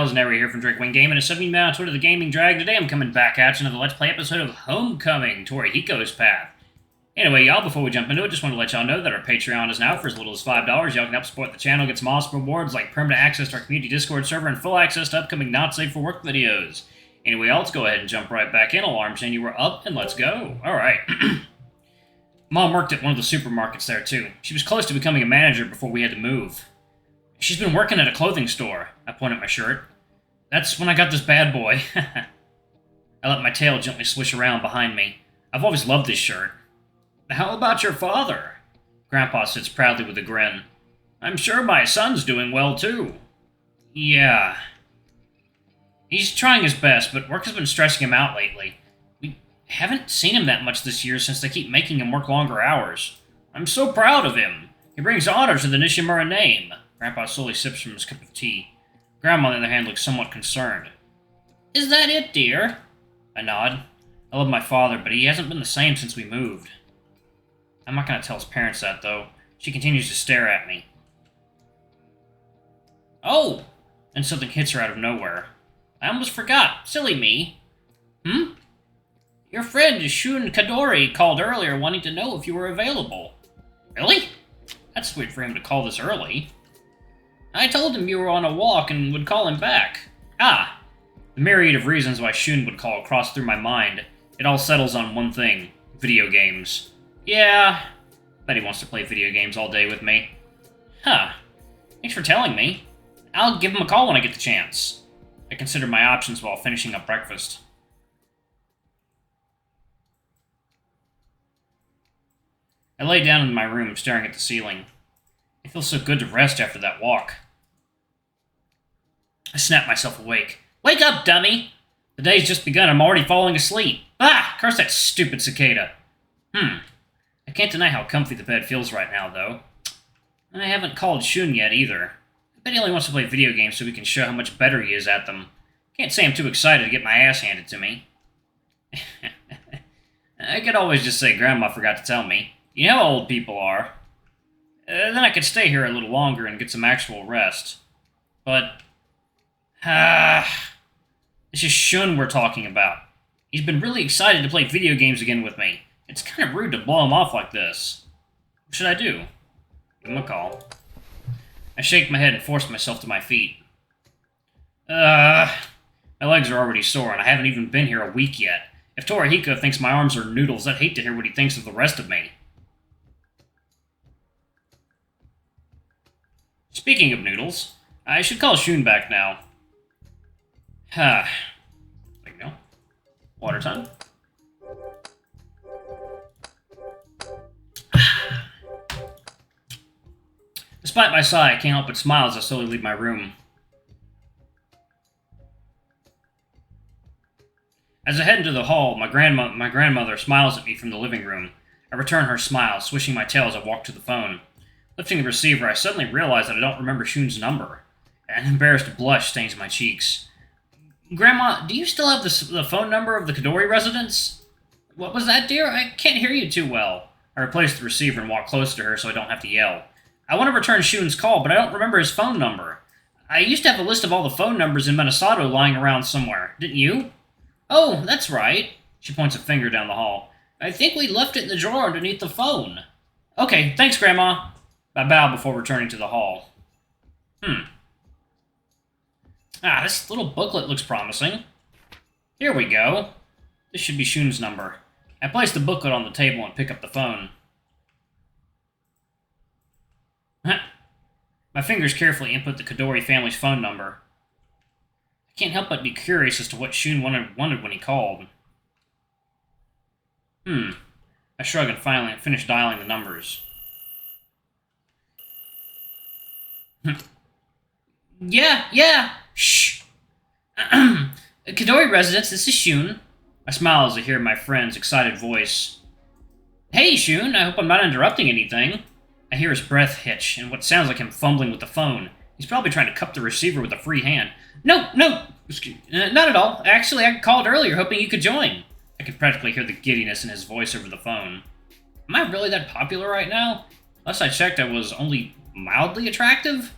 pals, Nary here from Drake Wing Game, and it's 7 down Twitter the Gaming Drag. Today I'm coming back at you another Let's Play episode of Homecoming, Hiko's Path. Anyway, y'all, before we jump into it, just want to let y'all know that our Patreon is now for as little as $5. Y'all can help support the channel, get some awesome rewards like permanent access to our community Discord server and full access to upcoming not safe for work videos. Anyway, y'all, let's go ahead and jump right back in. Alarm chain, you were up, and let's go. Alright. Mom worked at one of the supermarkets there, too. She was close to becoming a manager before we had to move. She's been working at a clothing store. I point at my shirt. That's when I got this bad boy. I let my tail gently swish around behind me. I've always loved this shirt. How about your father? Grandpa sits proudly with a grin. I'm sure my son's doing well, too. Yeah. He's trying his best, but work has been stressing him out lately. We haven't seen him that much this year since they keep making him work longer hours. I'm so proud of him. He brings honor to the Nishimura name. Grandpa slowly sips from his cup of tea. Grandma, on the other hand, looks somewhat concerned. Is that it, dear? I nod. I love my father, but he hasn't been the same since we moved. I'm not going to tell his parents that, though. She continues to stare at me. Oh! And something hits her out of nowhere. I almost forgot. Silly me. Your friend Shun Kadori called earlier wanting to know if you were available. Really? That's weird for him to call this early. I told him you were on a walk and would call him back. Ah! The myriad of reasons why Shun would call crossed through my mind. It all settles on one thing. Video games. Yeah, bet he wants to play video games all day with me. Huh. Thanks for telling me. I'll give him a call when I get the chance. I consider my options while finishing up breakfast. I lay down in my room, staring at the ceiling. It feels so good to rest after that walk. I snap myself awake. Wake up, dummy! The day's just begun, I'm already falling asleep. Ah! Curse that stupid cicada. I can't deny how comfy the bed feels right now, though. I haven't called Shun yet, either. I bet he only wants to play video games so we can show how much better he is at them. Can't say I'm too excited to get my ass handed to me. I could always just say Grandma forgot to tell me. You know how old people are. Then I could stay here a little longer and get some actual rest. But... this is Shun we're talking about. He's been really excited to play video games again with me. It's kind of rude to blow him off like this. What should I do? Give him a call. I shake my head and force myself to my feet. My legs are already sore, and I haven't even been here a week yet. If Torihiko thinks my arms are noodles, I'd hate to hear what he thinks of the rest of me. Speaking of noodles, I should call Shun back now. There you go. Water time. Despite my sigh, I can't help but smile as I slowly leave my room. As I head into the hall, my grandmother smiles at me from the living room. I return her smile, swishing my tail as I walk to the phone. Lifting the receiver, I suddenly realize that I don't remember Shun's number. An embarrassed blush stains my cheeks. Grandma, do you still have the phone number of the Kadori residence? What was that, dear? I can't hear you too well. I replace the receiver and walk closer to her so I don't have to yell. I want to return Shun's call, but I don't remember his phone number. I used to have a list of all the phone numbers in Minasato lying around somewhere. Didn't you? Oh, that's right. She points a finger down the hall. I think we left it in the drawer underneath the phone. Okay, thanks, Grandma. I bow before returning to the hall. This little booklet looks promising. Here we go. This should be Shun's number. I place the booklet on the table and pick up the phone. My fingers carefully input the Kadori family's phone number. I can't help but be curious as to what Shun wanted when he called. I shrug and finally finish dialing the numbers. Yeah. Shh. Kadori residence, this is Shun. I smile as I hear my friend's excited voice. Hey, Shun, I hope I'm not interrupting anything. I hear his breath hitch, and what sounds like him fumbling with the phone. He's probably trying to cup the receiver with a free hand. No, not at all. Actually, I called earlier hoping you could join. I could practically hear the giddiness in his voice over the phone. Am I really that popular right now? Last I checked, I was only mildly attractive.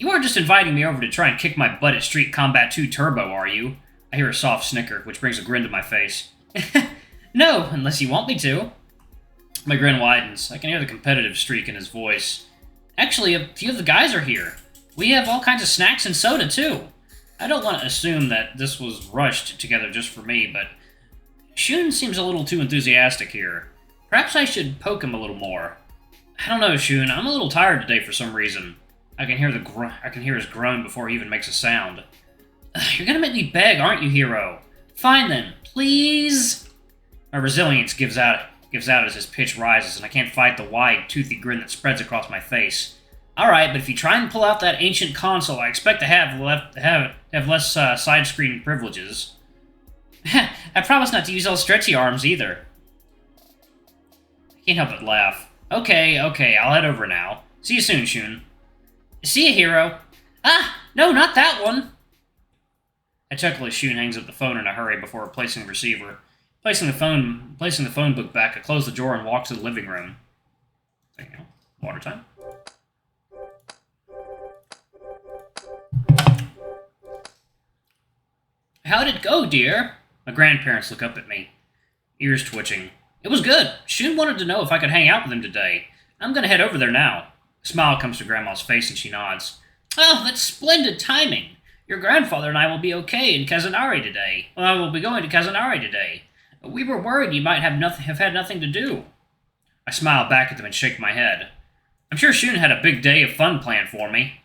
You aren't just inviting me over to try and kick my butt at Street Combat 2 Turbo, are you? I hear a soft snicker, which brings a grin to my face. No, unless you want me to. My grin widens. I can hear the competitive streak in his voice. Actually, a few of the guys are here. We have all kinds of snacks and soda, too. I don't want to assume that this was rushed together just for me, but Shun seems a little too enthusiastic here. Perhaps I should poke him a little more. I don't know, Shun. I'm a little tired today for some reason. I can hear his groan before he even makes a sound. You're gonna make me beg, aren't you, Hiro? Fine then, please. My resilience gives out as his pitch rises, and I can't fight the wide, toothy grin that spreads across my face. All right, but if you try and pull out that ancient console, I expect to have less side-screen privileges. I promise not to use all stretchy arms either. I can't help but laugh. Okay, I'll head over now. See you soon, Shun. See you, Hiro. Ah, no, not that one. I chuckle as Shun hangs up the phone in a hurry before replacing the receiver. Placing the phone book back, I close the drawer and walk to the living room. Water time. How'd it go, dear? My grandparents look up at me, ears twitching. It was good. Shun wanted to know if I could hang out with him today. I'm gonna head over there now. A smile comes to Grandma's face and she nods. Oh, that's splendid timing. Your grandfather and I will be okay in Kazanari today. Well, I will be going to Kazanari today. We were worried you might have had nothing to do. I smile back at them and shake my head. I'm sure Shun had a big day of fun planned for me.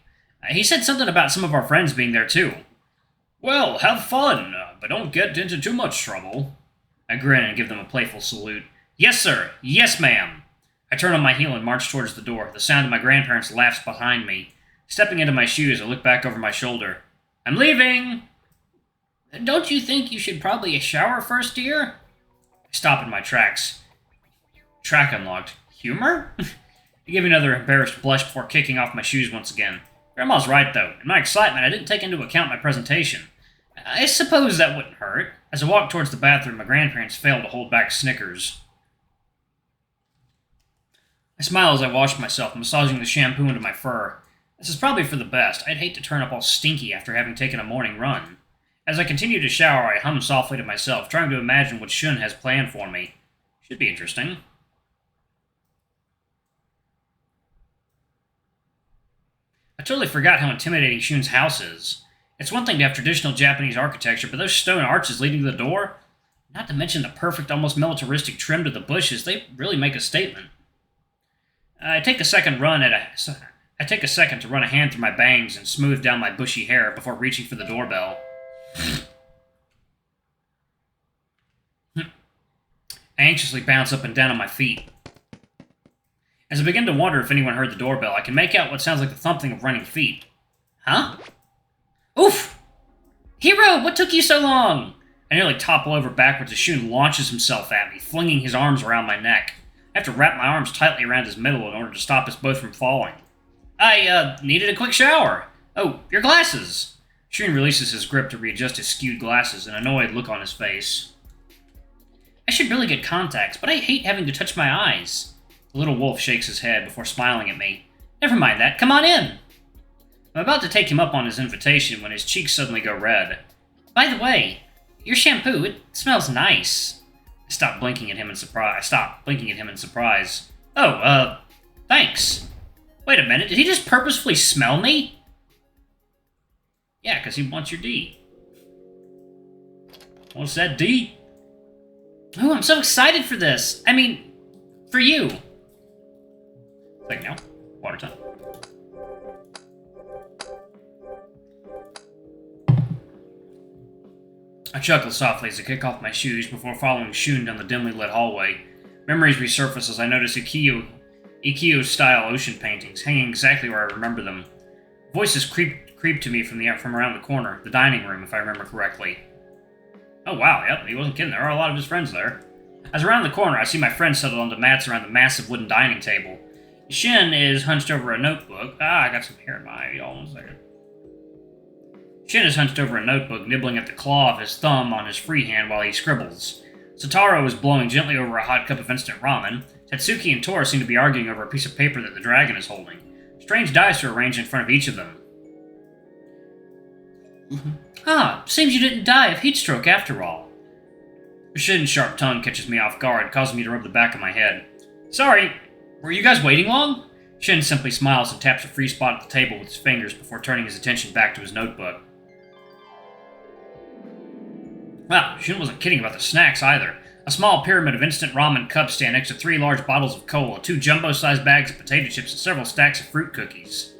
He said something about some of our friends being there too. Well, have fun, but don't get into too much trouble. I grin and give them a playful salute. Yes, sir. Yes, ma'am. I turn on my heel and march towards the door. The sound of my grandparents' laughs behind me. Stepping into my shoes, I look back over my shoulder. I'm leaving! Don't you think you should probably shower first, dear? I stop in my tracks. Track unlocked. Humor? I give another embarrassed blush before kicking off my shoes once again. Grandma's right, though. In my excitement, I didn't take into account my presentation. I suppose that wouldn't hurt. As I walk towards the bathroom, my grandparents fail to hold back snickers. I smile as I wash myself, massaging the shampoo into my fur. This is probably for the best. I'd hate to turn up all stinky after having taken a morning run. As I continue to shower, I hum softly to myself, trying to imagine what Shun has planned for me. Should be interesting. I totally forgot how intimidating Shun's house is. It's one thing to have traditional Japanese architecture, but those stone arches leading to the door, not to mention the perfect, almost militaristic trim to the bushes, they really make a statement. I take a second to run a hand through my bangs and smooth down my bushy hair before reaching for the doorbell. I anxiously bounce up and down on my feet. As I begin to wonder if anyone heard the doorbell, I can make out what sounds like the thumping of running feet. Huh? Oof! Hiro, what took you so long? I nearly topple over backwards as Shun launches himself at me, flinging his arms around my neck. I have to wrap my arms tightly around his middle in order to stop us both from falling. I, needed a quick shower. Oh, your glasses. Shun releases his grip to readjust his skewed glasses, an annoyed look on his face. I should really get contacts, but I hate having to touch my eyes. The little wolf shakes his head before smiling at me. Never mind that, come on in. I'm about to take him up on his invitation when his cheeks suddenly go red. By the way, your shampoo, it smells nice. I stop blinking at him in surprise. Oh, thanks. Wait a minute, did he just purposefully smell me? Yeah, because he wants your D. What's that D? Oh, I'm so excited for this. I mean, for you. Like now, water time. I chuckle softly as I kick off my shoes before following Shun down the dimly lit hallway. Memories resurface as I notice Ikkyo-style ocean paintings, hanging exactly where I remember them. Voices creep to me from around the corner, the dining room, if I remember correctly. Oh wow, yep, he wasn't kidding. There are a lot of his friends there. As around the corner, I see my friend settled onto mats around the massive wooden dining table. Shun is hunched over a notebook. I got some hair in my eye. Y'all, 1 second. Shun is hunched over a notebook, nibbling at the claw of his thumb on his free hand while he scribbles. Sotaro is blowing gently over a hot cup of instant ramen. Tatsuki and Tora seem to be arguing over a piece of paper that the dragon is holding. Strange dice are arranged in front of each of them. Ah, seems you didn't die of heat stroke after all. Shin's sharp tongue catches me off guard, causing me to rub the back of my head. Sorry, were you guys waiting long? Shin simply smiles and taps a free spot at the table with his fingers before turning his attention back to his notebook. Wow, Shun wasn't kidding about the snacks either. A small pyramid of instant ramen cups stand next to 3 large bottles of cola, 2 jumbo-sized bags of potato chips, and several stacks of fruit cookies.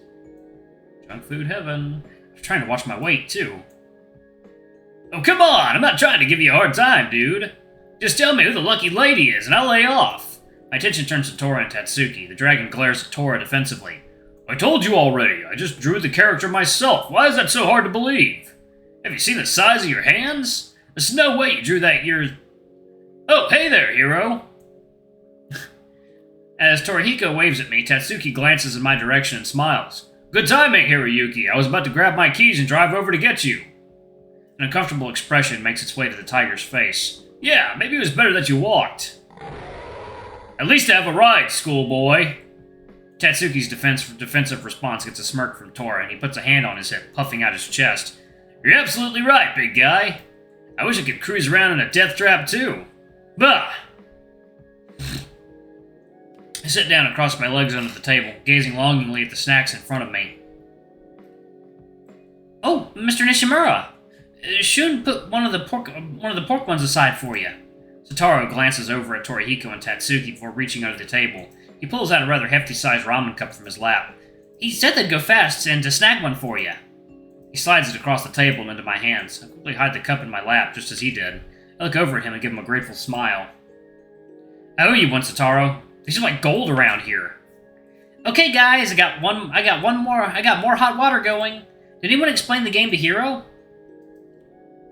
Junk food heaven. I was trying to watch my weight, too. Oh, come on! I'm not trying to give you a hard time, dude. Just tell me who the lucky lady is, and I'll lay off. My attention turns to Tora and Tatsuki. The dragon glares at Tora defensively. I told you already. I just drew the character myself. Why is that so hard to believe? Have you seen the size of your hands? There's no way you drew that Oh, hey there, Hiro. As Torihiko waves at me, Tatsuki glances in my direction and smiles. Good timing, Hiroyuki. I was about to grab my keys and drive over to get you. An uncomfortable expression makes its way to the tiger's face. Yeah, maybe it was better that you walked. At least have a ride, schoolboy. Tatsuki's defensive response gets a smirk from Tora, and he puts a hand on his hip, puffing out his chest. You're absolutely right, big guy. I wish I could cruise around in a death trap, too. Bah! I sit down and cross my legs under the table, gazing longingly at the snacks in front of me. Oh, Mr. Nishimura! Shun put one of the pork ones aside for you. Satoru glances over at Torihiko and Tatsuki before reaching under the table. He pulls out a rather hefty-sized ramen cup from his lap. He said they'd go fast and to snag one for you. He slides it across the table and into my hands. I quickly hide the cup in my lap, just as he did. I look over at him and give him a grateful smile. I owe you one, Satoru. These are like gold around here. Okay, guys, I got more hot water going. Did anyone explain the game to Hiro?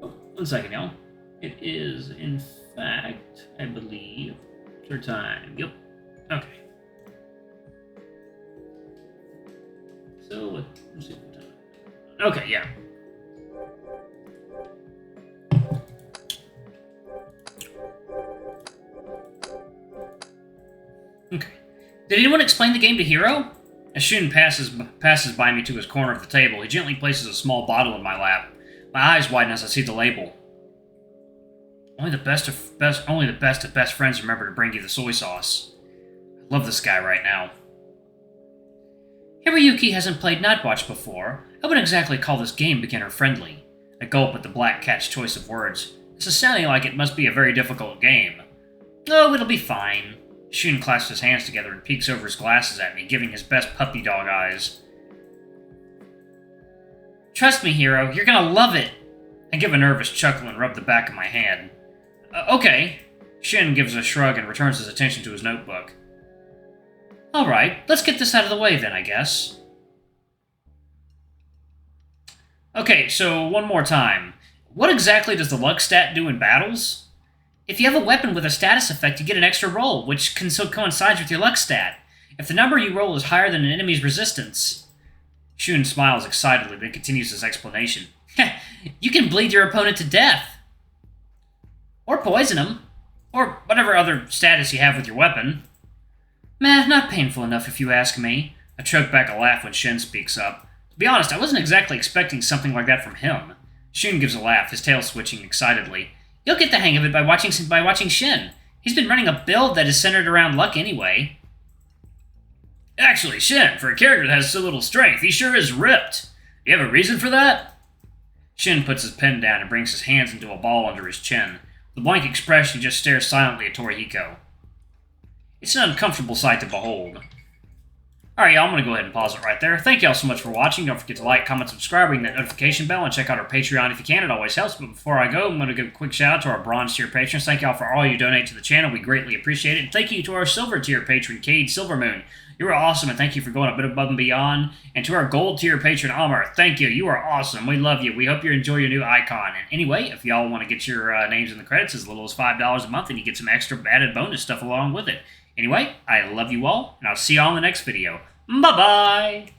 Oh, 1 second, y'all. It is, in fact, I believe, your time. Yep. Okay. So, let's see what time. Okay, yeah. Okay. Did anyone explain the game to Hiro? As Shun passes by me to his corner of the table, he gently places a small bottle in my lap. My eyes widen as I see the label. Only the best of best friends remember to bring you the soy sauce. I love this guy right now. Hiroyuki hasn't played Nightwatch before. I wouldn't exactly call this game beginner-friendly. I gulp at the Black Cat's choice of words. This is sounding like it must be a very difficult game. Oh, it'll be fine. Shun clasps his hands together and peeks over his glasses at me, giving his best puppy dog eyes. Trust me, Hiro, you're gonna love it. I give a nervous chuckle and rub the back of my hand. Okay. Shun gives a shrug and returns his attention to his notebook. Alright, let's get this out of the way then, I guess. Okay, so one more time. What exactly does the luck stat do in battles? If you have a weapon with a status effect, you get an extra roll, which coincides with your luck stat. If the number you roll is higher than an enemy's resistance... Shun smiles excitedly, then continues his explanation. You can bleed your opponent to death. Or poison him. Or whatever other status you have with your weapon. Meh, not painful enough if you ask me. I choke back a laugh when Shun speaks up. To be honest, I wasn't exactly expecting something like that from him. Shun gives a laugh, his tail switching excitedly. You'll get the hang of it by watching Shin. He's been running a build that is centered around luck anyway. Actually, Shin, for a character that has so little strength, he sure is ripped. Do you have a reason for that? Shin puts his pen down and brings his hands into a ball under his chin. With a blank expression, he just stares silently at Torihiko. It's an uncomfortable sight to behold. Alright, y'all, I'm going to go ahead and pause it right there. Thank y'all so much for watching. Don't forget to like, comment, subscribe, ring that notification bell, and check out our Patreon if you can. It always helps. But before I go, I'm going to give a quick shout out to our bronze tier patrons. Thank y'all for all you donate to the channel. We greatly appreciate it. And thank you to our silver tier patron, Cade Silvermoon. You are awesome, and thank you for going a bit above and beyond. And to our gold tier patron, Amar, thank you. You are awesome. We love you. We hope you enjoy your new icon. And anyway, if y'all want to get your names in the credits as little as $5 a month, and you get some extra added bonus stuff along with it. Anyway, I love you all, and I'll see y'all in the next video. Bye-bye!